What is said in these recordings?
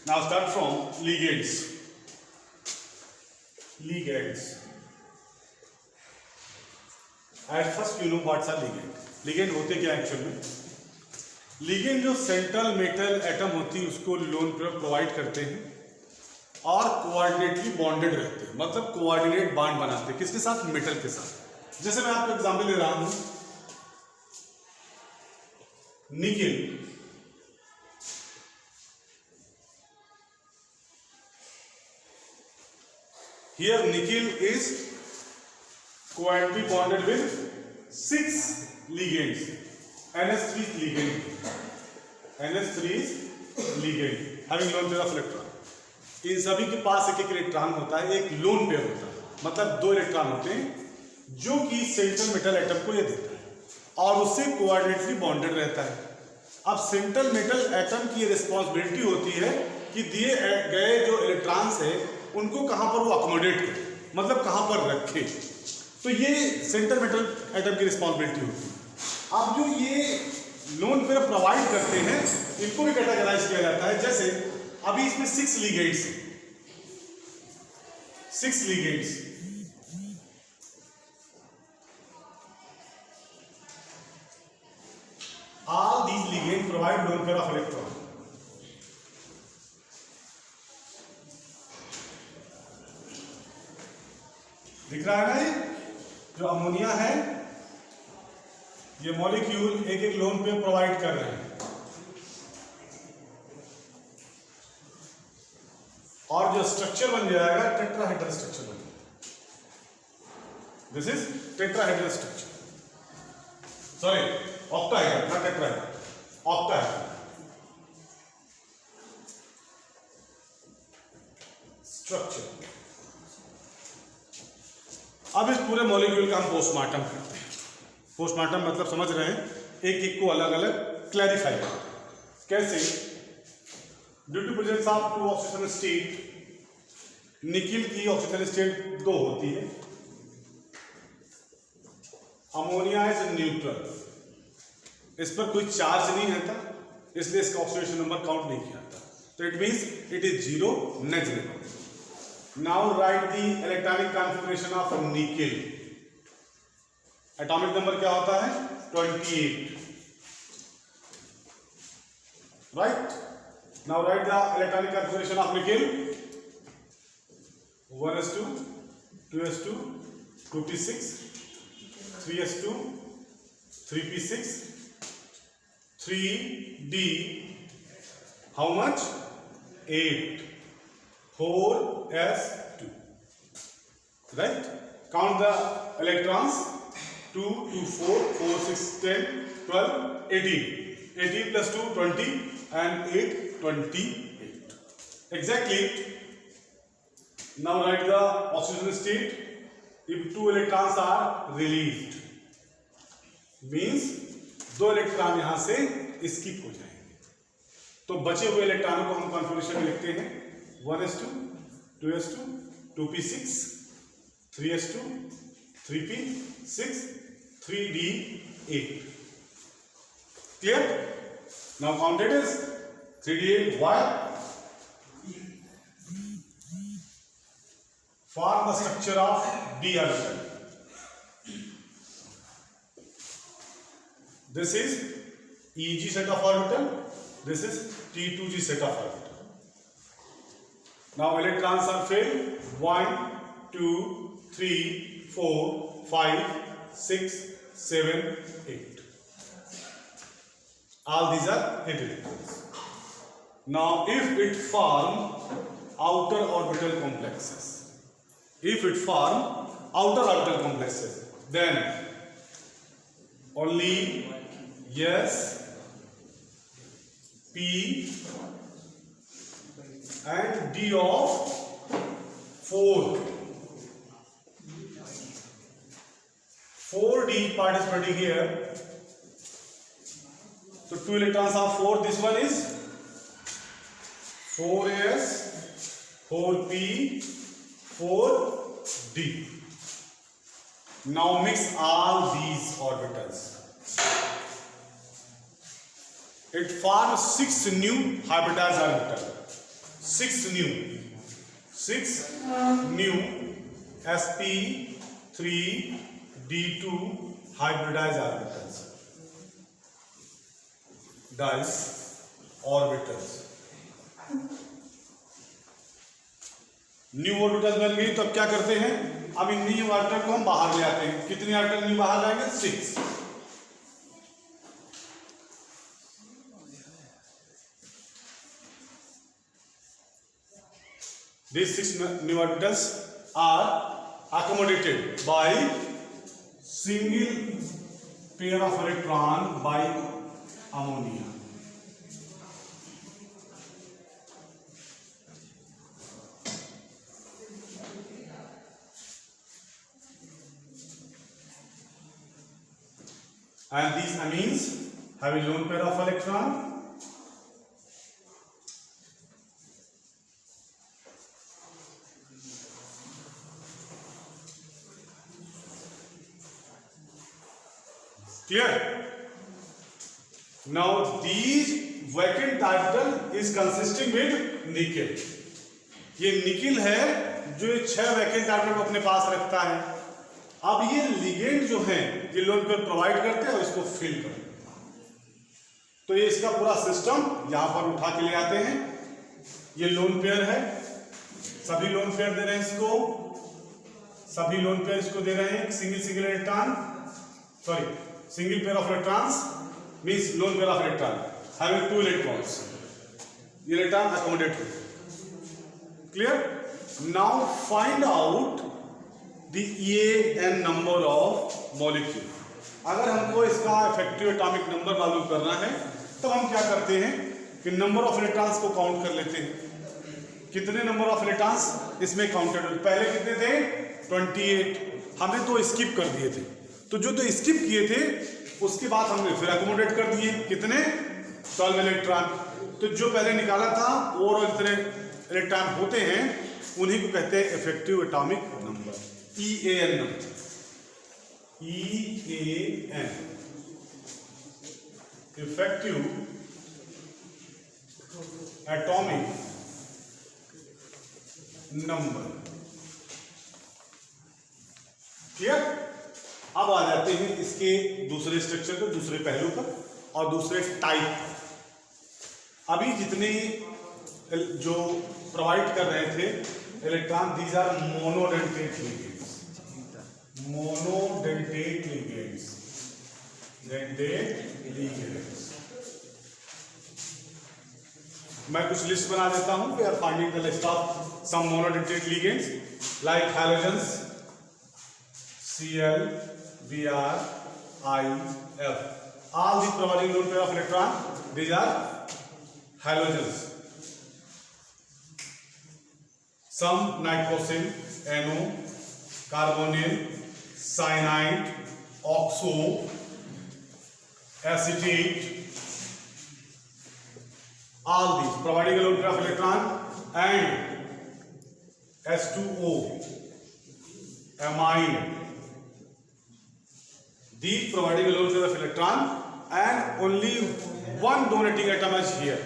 Now start from ligands. Ligands. At first you know what's a ligand. Ligand होते क्या actual में? Ligand जो central metal atom होती है उसको लोन प्रोवाइड करते हैं और कोऑर्डिनेटली बॉन्डेड रहते हैं, मतलब कोऑर्डिनेट बॉन्ड बनाते हैं किसके साथ? मेटल के साथ। जैसे मैं आपको एग्जांपल दे रहा हूं, nickel here nickel is covalently bonded with 6 ligands. NH3 is ligand. NH3 is ligand having lone pair of electron. इन सभी के पास एक एक इलेक्ट्रॉन होता है, एक लोन पेयर होता है, मतलब 2 इलेक्ट्रॉन होते हैं जो कि सेंट्रल मेटल एटम को ये देता है और उससे कोऑर्डिनेटली बॉन्डेड रहता है। अब सेंट्रल मेटल एटम की रिस्पॉन्सिबिलिटी होती है कि दिए गए जो इलेक्ट्रॉन्स है उनको कहां पर वो अकोमोडेट करे, मतलब कहां पर रखे, तो ये सेंट्रल मेटल एटम की रिस्पॉन्सिबिलिटी होती है। अब जो ये लोन पेयर प्रोवाइड करते हैं इनको भी कैटेगराइज किया जाता है। जैसे अभी इसमें 6 ligands, 6 ligands, all these ligands provide lone pair of electron. दिख रहा है ना? ये जो अमोनिया है ये मॉलिक्यूल एक एक लोन पेयर प्रोवाइड कर रहे हैं और जो स्ट्रक्चर बन जाएगा टेट्राहेड्रल स्ट्रक्चर बन जाएगा। This is tetrahedral structure, sorry octahedral, not tetrahedral, octahedral structure. अब इस पूरे मॉलिक्यूल का हम पोस्टमार्टम करते हैं। पोस्टमार्टम मतलब समझ रहे हैं, एक एक को अलग अलग क्लैरिफाई करते हैं। कैसे? Due to presence of 2 oxygen state, nickel की ऑक्सीजन स्टेट 2 होती है। अमोनिया इज न्यूट्रल, इस पर कोई चार्ज नहीं रहता, इसलिए इसका ऑक्सीडेशन नंबर काउंट नहीं किया जाता, तो it means it is 0 negative. Now write the electronic configuration of nickel. Atomic number क्या होता है? 28, right? Now write the electronic configuration of nickel. 1s2, 2s2, 2p6, 3s2, 3p6, 3d, how much? 8, 4s2, right? Count the electrons: 2, 2, 4, 4, 6, 10, 12, 18. 18 plus 2, 20, and 8, 28. Exactly. Now write the oxygen state. If 2 electrons are released, means 2 electron यहां से skip हो जाएंगे, तो बचे हुए इलेक्ट्रॉनों को हम कॉन्फ़िगरेशन में लिखते हैं 1s2, 2s2, 2p6, 3s2, 3p6, 3d8. Clear? Now count it as 3d8. Why? Form the structure of d orbital. This is Eg set of orbital. This is T2g set of orbital. Now electrons are filled. 1, 2, 3, 4, 5, 6, 7, 8. All these are 8 electrons. Now if it form outer orbital complexes, then only S, P and D of 4. 4D participating here. So 2 electrons are 4. This one is 4s, 4p, 4d. Now mix all these orbitals. It forms 6 new hybridized orbital. six new sp3d2 hybridized orbitals, dice orbitals. New orbital बन गई तो अब क्या करते हैं, अब इन new orbital को हम बाहर ले आते हैं. कितनी ऑर्बिटल न्यू बाहर लाएंगे? 6. These 6 new orbitals are accommodated by single pair of electron by ammonia. And these amines have a lone pair of electron. Clear? Now these vacant orbital is consisting with nickel. ये nickel है जो 6 vacant orbital अपने पास रखता है. अब ये ligand जो है ये लोन पेयर प्रोवाइड करते हैं और इसको फिल करते हैं. तो ये इसका पूरा सिस्टम यहां पर उठा के ले आते हैं. ये लोन पेयर है, सभी लोन पेयर दे रहे हैं इसको, सभी लोन पेयर इसको दे रहे हैं. Single electron, sorry single pair of electrons means lone pair of electron having 2 electrons. Electron accommodated. Clear? Now find out the EAN number of molecule. अगर हमको इसका इफेक्टिव एटॉमिक नंबर मालूम करना है तो हम क्या करते हैं कि नंबर ऑफ इलेक्ट्रॉन्स को काउंट कर लेते हैं. कितने नंबर ऑफ इलेक्ट्रॉन्स इसमें काउंटेड? पहले कितने थे? 28. हमने तो स्किप कर दिए थे. तो जो तो स्किप किए थे उसके बाद हमने फिर अकोमोडेट कर दिए. कितने? 12 इलेक्ट्रॉन. तो जो पहले निकाला था ओवरऑल इतने इलेक्ट्रॉन होते हैं उन्हीं को कहते हैं effective atomic number, EAN number. EAN effective atomic number. Clear? अब आ जाते हैं इसके दूसरे स्ट्रक्चर पर, दूसरे पहलू पर और दूसरे टाइप. अभी जितने जो प्रोवाइड कर रहे थे electron, these are monodentate ligands. Monodentate ligands, dentate ligands. मैं कुछ लिस्ट बना देता हूं. We are finding the list of some monodentate ligands like halogens, Cl, Br, I, F. All these providing lone pair of electron. These are halogens. Some nitrosin, NO, carbonyl, cyanide, oxo, acetate. All these providing a lone pair of electron, and H2O, amine. These providing a lone pair of electron, and only one donating atom is here.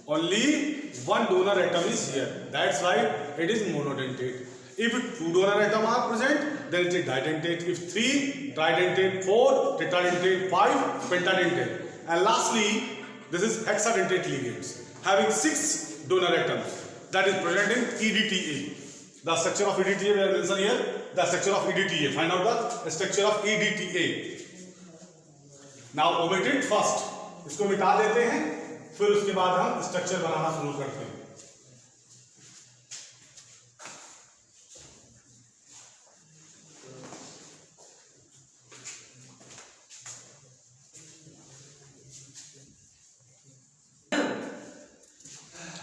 Only one donor atom is here. That's why it is monodentate. If 2 donor atoms are present, then it is didentate. If 3, tridentate. 4, tetradentate. 5, pentadentate. And lastly, this is hexadentate ligands having 6 donor atoms that is present in EDTA. The structure of EDTA we have mentioned here. The structure of EDTA. Find out the structure of EDTA. Now omit it first. इसको मिटा देते हैं, फिर उसके बाद हम structure बनाना शुरू करते हैं.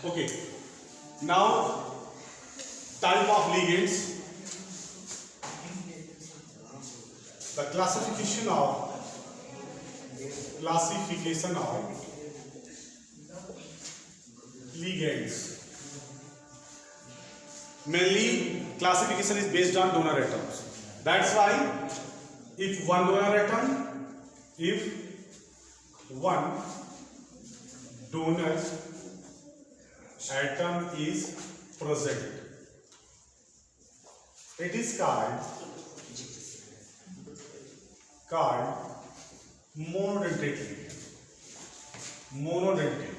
Okay. Now type of ligands. The classification of ligands. Mainly classification is based on donor atoms. That's why if one donor atom atom is present, it is called monodentate ligand. Monodentate.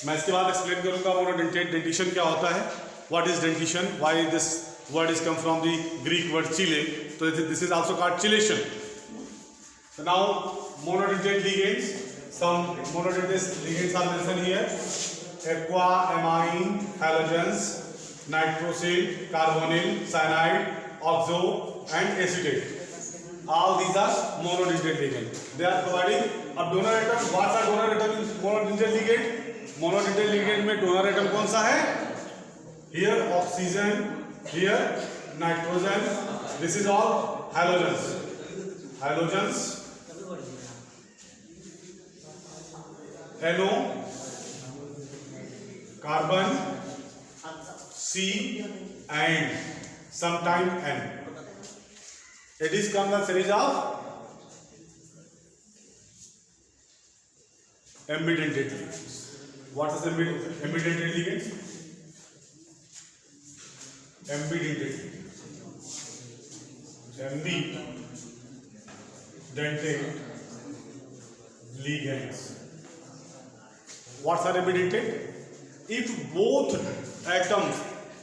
मैं इसके बाद explain करूंगा monodentate dentition क्या होता है, what is dentition, why this word is come from the Greek word chele, तो this is also called chelation. So now monodentate ligands, some monodentate ligands are mentioned here: aqua, amine, halogens, nitrosyl, carbonyl, cyanide, oxo and acetate. All these are monodentate ligands. They are providing a donor atom. What are donor atom in monodentate ligand? Monodentate ligand में donor atom कौन सा है? Here oxygen, here nitrogen, this is all halogens. Halogens NO, carbon, C and sometime N. It is come the series of ambidentate ligands. What is ambidentate ligands? Ambidentate ligands. What are ambidentate? If both atoms,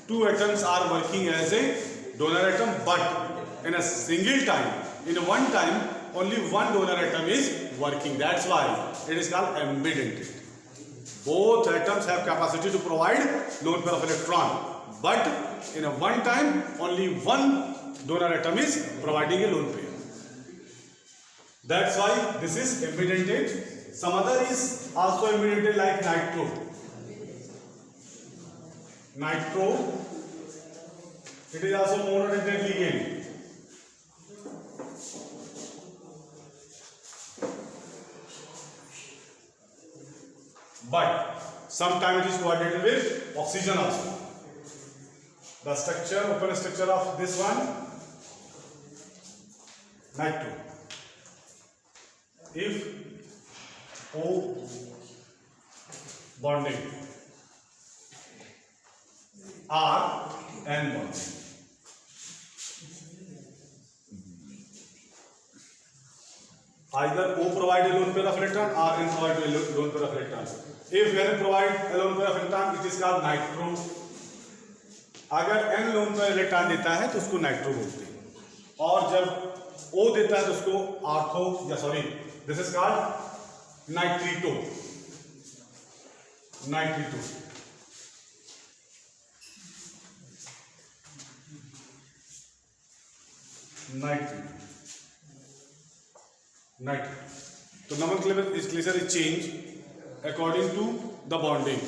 two atoms are working as a donor atom, but in a single time, in one time, only one donor atom is working. That's why it is called ambidentate. Both atoms have capacity to provide lone pair of electron, but in a one time only one donor atom is providing a lone pair. That's why this is ambidentate. Some other is also ambidentate like nitro. Nitro, it is also monodentate ligand. But sometimes it is coordinated with oxygen also. The structure, open structure of this one, nitro. If O bonding, R N bonding. Either O provide a lone pair of electron or N provide a lone pair of electron. If N provide a lone pair of electron, it is called nitro. अगर N lone pair electron देता है तो उसको nitro बोलते हैं, और जब O देता है तो उसको आर्थो या sorry this is called nitrito. Nitrito. Nitrito. Nitro. तो nomenclature is change according to the bonding.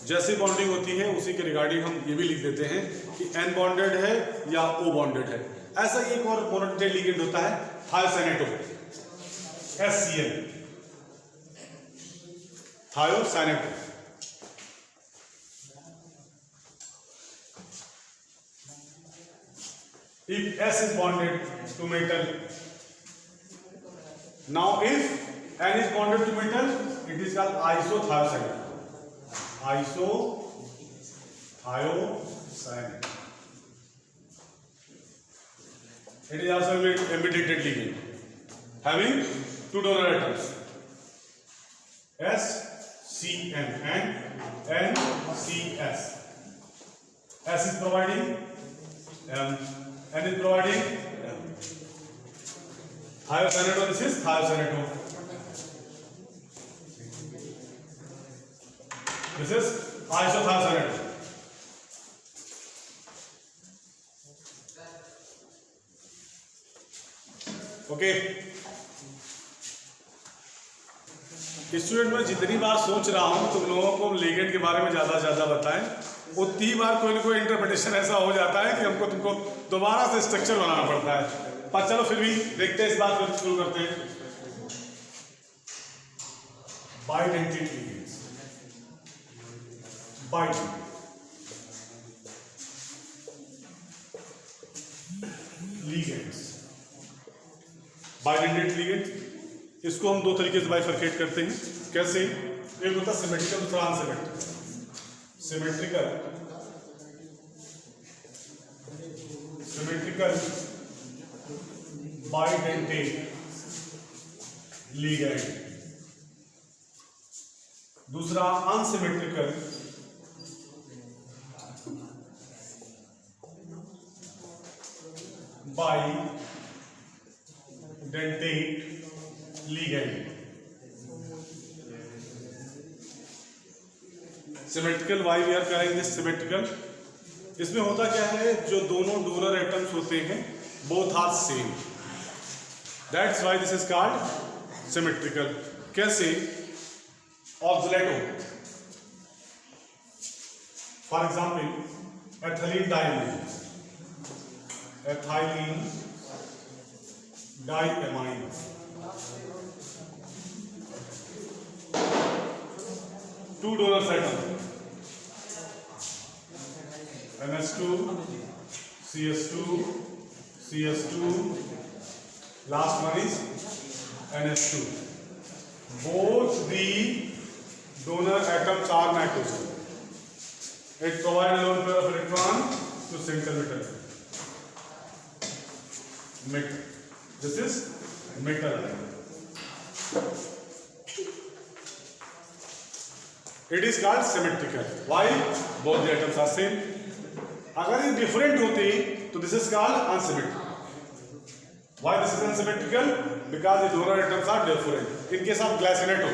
जैसे बॉन्डिंग होती है उसी के रिगार्डिंग हम ये भी लिख देते हैं कि N बॉन्डेड है या O बॉन्डेड है. ऐसा ही एक और मोनोडेंटेट लिगेंड होता है thiocyanato, HCl. Thiocyanato. If S is bonded to metal, now if N is bonded to metal, it is called isothiocyanate. Isothiocyanate. It is also ambidentate ligand, having two donor atoms, SCN and NCS. S is providing M, N is providing M. Thiocyanate, this is thiocyanate. This is isothiocyanate. Okay. Student मैं जितनी बार सोच रहा हूं तुम लोगों को ligand के बारे में ज्यादा बताएं, उतनी बार कोई ना कोई इंटरप्रिटेशन ऐसा हो जाता है कि हमको तुमको दोबारा से स्ट्रक्चर बनाना पड़ता है. पर चलो फिर भी देखते हैं, इस बात फिर शुरू करते हैं. Bidentate ligands. Ligands. Bidentate ligand, इसको हम दो तरीके से बाइफरकेट करते हैं. कैसे? एक होता है सिमेट्रिकल, दूसरा अनसिमेट्रिकल। सिमेट्रिकल बाइडेंटेट लिगेंड, दूसरा unsymmetrical bidentate ligand. Symmetrical, why we are करेंगे सिमेट्रिकल। इसमें होता क्या है, जो दोनों डोनर एटम्स होते हैं both are same, that's why this is called symmetrical. कैसे? Oxalato, for example ethylene diamine, ethylene diamine, two donor atom NH2 CH2 CH2, last one is NH2. Both the donor atoms are nitrogen. It provides a lone pair of electron to central metal. Metal. This is metal. It is called symmetrical. Why? Both the atoms are same. अगर ये different होते तो this is called unsymmetrical. Why this is unsymmetrical? Because the donor atoms are different. In case of glycinato,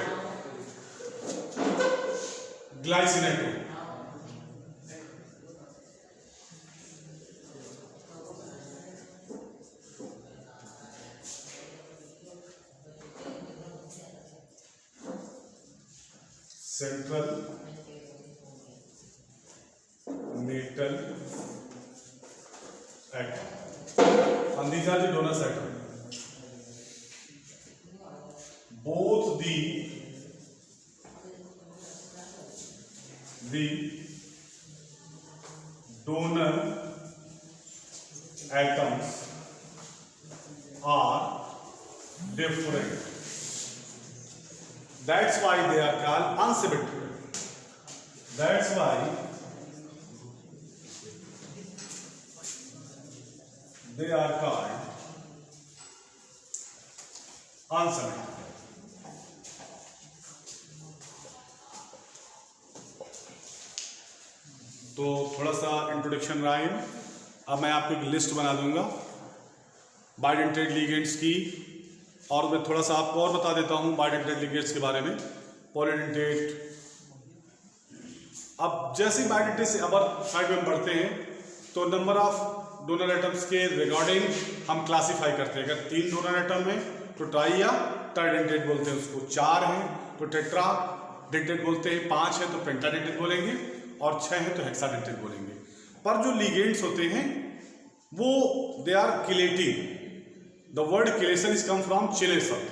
central metal atom, and these are the donor atom. Both the donor atoms are different. That's why they are called unsymmetrical. That's why they are called unsymmetrical. तो थोड़ा सा introduction रहा है। अब मैं आपको एक list बना दूंगा बाइडेंटेड लिगेंड्स की, और मैं थोड़ा सा आपको और बता देता हूँ बाइडेंटेड लिगेंड्स के बारे में। पॉलीडेंटेट, अब जैसे ही बाइडेंटेड से अपर साइड में बढ़ते हैं तो नंबर ऑफ डोनर एटम्स के रिगार्डिंग हम क्लासीफाई करते हैं। अगर 3 डोनर एटम है तो ट्राई या ट्राइडेंटेट बोलते हैं उसको, 4 हैं तो टेट्रा डेंटेट बोलते हैं, 5 है तो पेंटाडेंटेट बोलेंगे, और 6 है तो हेक्साडेंटेट बोलेंगे। पर जो लिगेंड्स होते हैं वो they are chelating. The word chelation is come from chele शब्द,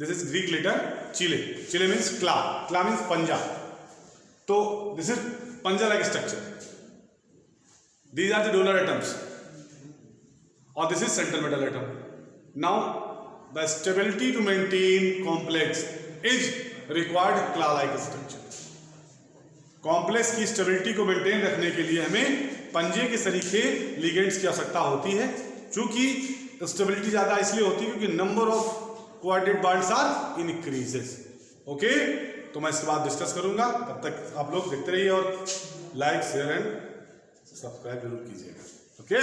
this is Greek letter chele. Chele means claw, claw means पंजा, तो दिस इज पंजा like structure. These are the donor atoms और this is central metal atom. Now the stability to maintain complex is required claw like structure. Complex की stability को maintain रखने के लिए हमें पंजे के सरीखे लिगेंड्स की आवश्यकता होती है। चूंकि स्टेबिलिटी ज्यादा इसलिए होती है क्योंकि number of coordinate bonds are increases. Okay, तो मैं इसके बाद डिस्कस करूंगा। तब तक आप लोग देखते रहिए और लाइक शेयर एंड सब्सक्राइब जरूर कीजिएगा। ओके।